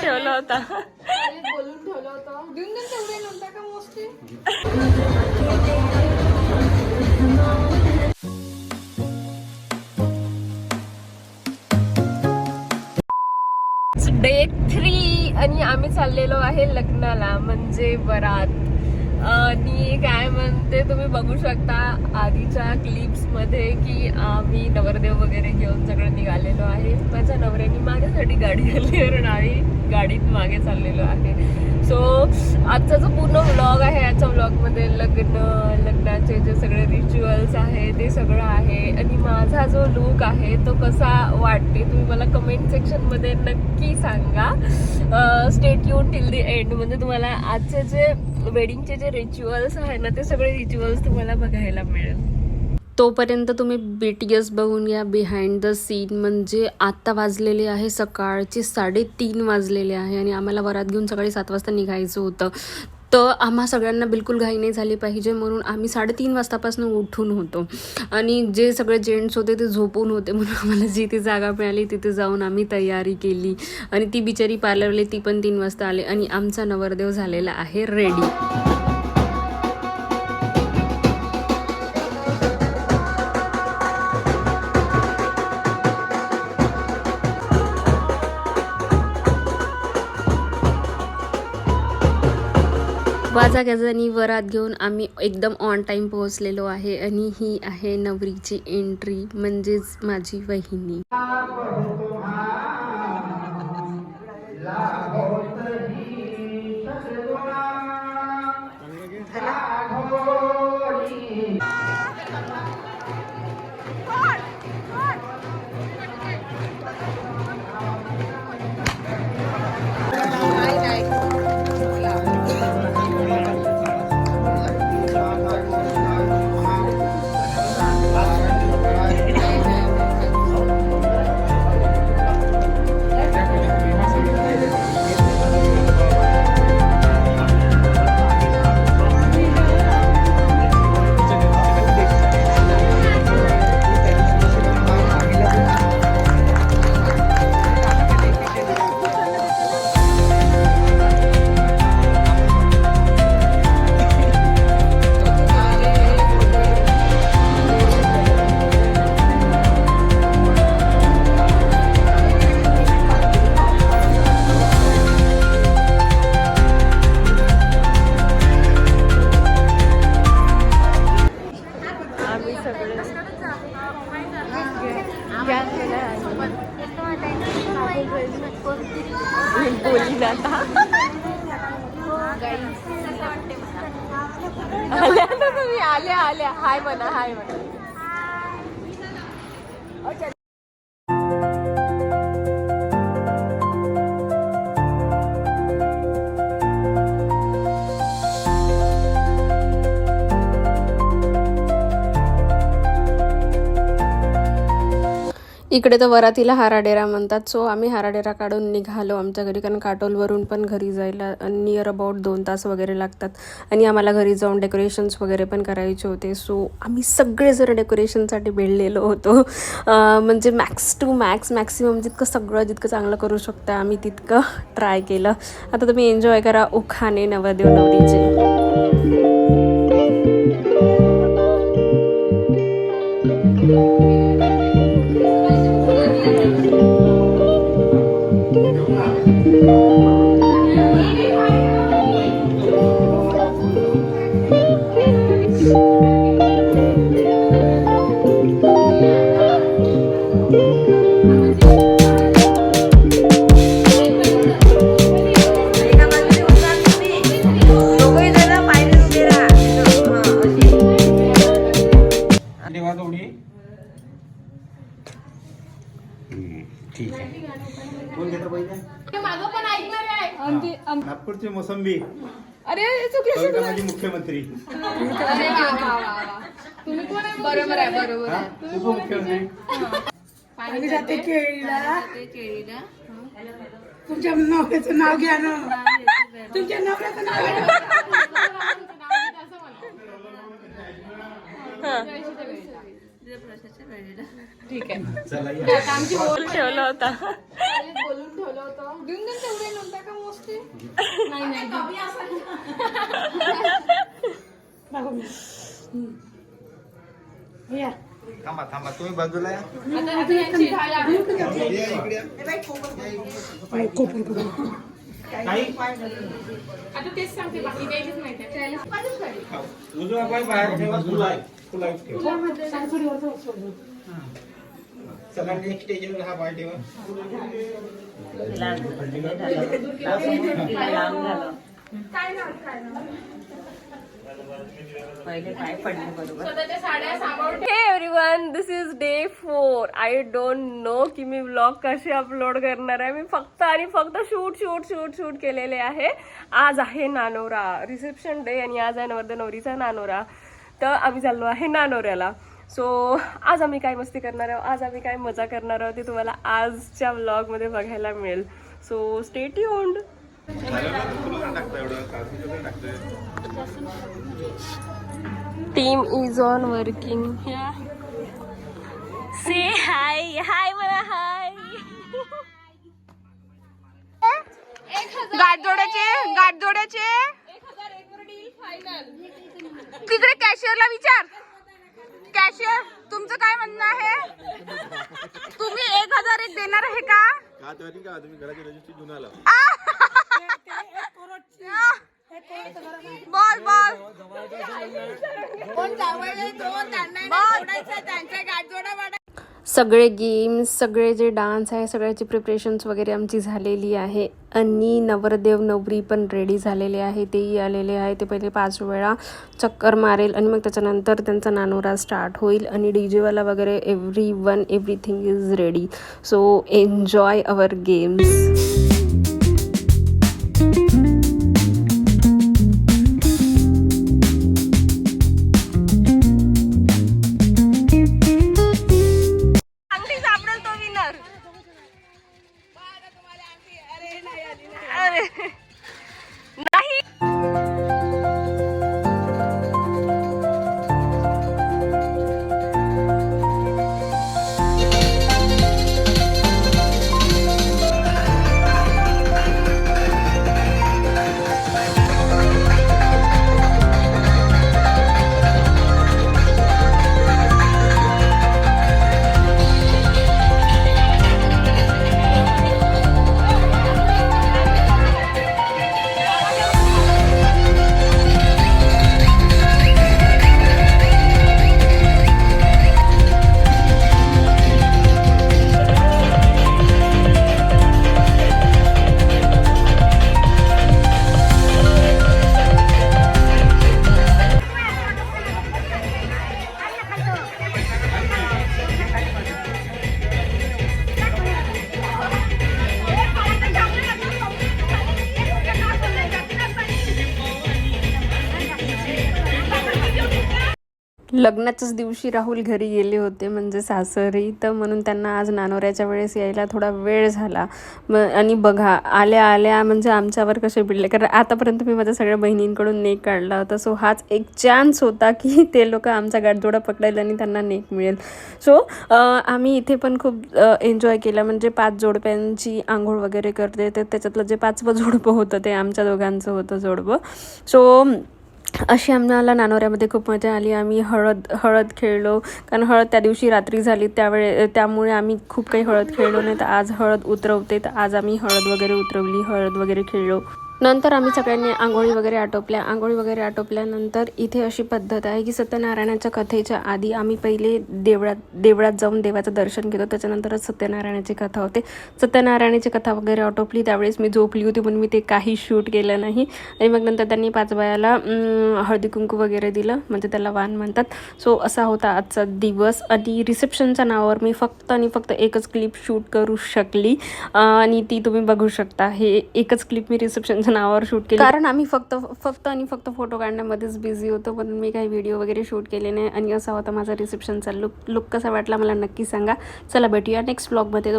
ठेवला होता बोलून ठेवलं होतं देऊन देऊन तेवढे नव्हता का मोस्टली. डे 3 आणि आम्ही चाललेलो आहे लग्नाला, म्हणजे बरात. आणि काय म्हणते तुम्ही बघू शकता आधीच्या क्लिप्स मध्ये की आम्ही नवरदेव वगैरे घेऊन सगळं निघालेलो आहे. माझ्या नवऱ्याने माझ्यासाठी गाडी आणली कारण आम्ही गाडीत मागे चाललेलो आहे. सो आजचा जो पूर्ण व्लॉग आहे, आजच्या व्लॉगमध्ये लग्नाचे जे सगळे रिच्युअल्स आहे ते सगळं आहे. आणि माझा जो लुक आहे तो कसा वाटते तुम्ही मला कमेंट सेक्शनमध्ये नक्की सांगा. Stay tune till the end, म्हणजे तुम्हाला आजचे जे वेडिंगचे जे रिच्युअल्स आहे ना ते सगळे रिच्युअल्स तुम्हाला बघायला मिळेल. तोपर्यंत तुम्ही BTS बघून घ्या बिहाइंड द सीन. म्हणजे आत्ता वाजलेले आहे सकाळचे 3:30 वाजलेले आहे आणि आम्हाला वरात घेऊन सकाळी 7 वाजता निघायचं होतं. तर आम्हा सगळ्यांना बिलकुल घाई नाही झाली पाहिजे म्हणून आम्ही 3:30 वाजतापासून उठून होतो. आणि जे सगळे जेंट्स होते ते झोपून होते म्हणून आम्हाला जिथे जागा मिळाली तिथे जाऊन आम्ही तयारी केली. आणि ती बिचारी पार्लरले ती पण 3 वाजता आले आणि आमचा नवरदेव झालेला आहे रेडी. वाजा गजानी वरात घेऊन आम्ही एकदम ऑन टाईम पोहोचलेलो आहे. आणि ही आहे नवरीची एंट्री, म्हणजेच माझी वहिनी. बोली जाता आल्या ना तुम्ही, आल्या हाय म्हणा, हाय म्हणा. इकडे तर वरातीला हाराडेरा म्हणतात. सो आम्ही हाराडेरा काढून निघालो आमच्या घरी, कारण काटोलवरून पण घरी जायला नियर अबाउट 2 तास वगैरे लागतात. आणि आम्हाला घरी जाऊन डेकोरेशन्स वगैरे पण करायचे होते. सो आम्ही सगळेजण डेकोरेशनसाठी भेटलेलो होतो. म्हणजे मॅक्स टू मॅक्सिमम जितकं चांगलं करू शकता आम्ही तितकं ट्राय केलं. आता तुम्ही एन्जॉय करा उखाणे नवरदेव नवरीचे. नागपूरची मोसंबी. अरे चुकलं माझी मुख्यमंत्री. तुम्ही कोण आहे? बरोबर आहे. उपमुख्यमंत्री. आम्ही जाते केळीला. तुमच्या नवऱ्याचं नाव घ्या ना. तुमच्या नवऱ्याचं नाव घ्या. ठीक आहे चला या. आता आमची बोल ठेवला होता. बोलून ठेवलं होतं देऊन देऊन तेवढे नव्हता का मोस्टली नाही नाही या. थांबा थांबा तुम्ही बाजूला या. आता यांची झाला या इकडे या. आता तेच सांगते बाकी काहीच माहिती आहे उजवा पाय बाहेर ठेवा, तुला ठेवा. चला नेक्स्ट स्टेजवर हा पाय ठेवा. स्वतःच्या साड्या सांभाळून हे everyone, this is day 4. I don't know की मी व्लॉग कसे अपलोड करणार आहे. मी फक्त आणि फक्त शूट केलेले आहे. आज आहे नानोरा रिसेप्शन डे आणि आज आहे नवरदेव नवरीचा नानोरा. तर आम्ही चाललो आहे नानोऱ्याला. सो आज आम्ही काय मस्ती करणार आहोत, आज आम्ही काय मजा करणार आहोत ते तुम्हाला आजच्या व्लॉगमध्ये बघायला मिळेल. So stay tuned. Team is on working. Say hi hi मला हाय. गाठजोड्याचे 1001 वर डील फायनल. तिकडे कॅशियरला विचार. कॅशियर तुमचं काय म्हणणं आहे? तुम्ही 1001 देणार आहे का? तुम्ही घराची रजिस्ट्री घेऊन आला. बोल बोल. कोण जावई तो त्यांना त्यांच्या गाठजोडा. सगळे गेम्स, सगळे जे डान्स आहे, सगळ्याची प्रिपरेशन्स वगैरे आमची झालेली आहे. आणि नवरदेव नवरी पण रेडी झालेले आहे, तेही आलेले आहे. ते पहिले 5 वेळा चक्कर मारेल आणि मग त्याच्यानंतर त्यांचा नानोरा स्टार्ट होईल. आणि डीजेवाला वगैरे everything is ready. So enjoy our games. लग्नाच्याच दिवशी राहुल घरी गेले होते, म्हणजे सासरी. तर म्हणून त्यांना आज नानोऱ्याच्या वेळेस यायला थोडा वेळ झाला. आणि बघा आल्या आल्या म्हणजे आमच्यावर कसे भिडले, कारण आतापर्यंत मी माझ्या सगळ्या बहिणींकडून नेक काढला होता. सो हाच एक चान्स होता की ते लोक आमचा गाठजोडा पकडायला आणि त्यांना नेक मिळेल. सो आम्ही इथे पण खूप एन्जॉय केला. म्हणजे 5 जोडप्यांची आंघोळ वगैरे करते, तर त्याच्यातलं जे 5वं जोडपं होतं ते आमच्या दोघांचं होतं जोडपं. सो अशी आम्हाला नानोऱ्यामध्ये खूप मजा आली. आम्ही हळद खेळलो, कारण हळद त्या दिवशी रात्री झाली त्यामुळे आम्ही खूप काही हळद खेळलो नाही. तर आज हळद उतरवते, तर आज आम्ही हळद वगैरे उतरवली, हळद वगैरे खेळलो. नंतर आम्ही सगळ्यांनी आंघोळी वगैरे आटोपल्यानंतर इथे अशी पद्धत आहे की सत्यनारायणाच्या कथेच्या आधी आम्ही पहिले देवळात जाऊन देवाचं दर्शन घेतो, त्याच्यानंतरच सत्यनारायणाची कथा होते. सत्यनारायणाची कथा वगैरे आटोपली, त्यावेळेस मी झोपली होती म्हणून मी ते काही शूट केलं नाही. आणि मग नंतर त्यांनी 5 बायाला हळदी कुंकू वगैरे दिलं, म्हणजे त्याला वाण म्हणतात. सो असा होता आजचा दिवस. आणि रिसेप्शनच्या नावावर मी फक्त आणि फक्त एकच क्लिप शूट करू शकली आणि ती तुम्ही बघू शकता. हे एकच क्लिप मी रिसेप्शन नावावर शूट केली, कारण आम्ही फक्त आणि फक्त फोटो काढण्यामध्येच बिझी होतो, म्हणून मी काही व्हिडिओ वगैरे शूट केले नाही. आणि असा होता माझा रिसेप्शनचा लुक कसा वाटला मला नक्की सांगा. चला भेटूया नेक्स्ट व्लॉगमध्ये.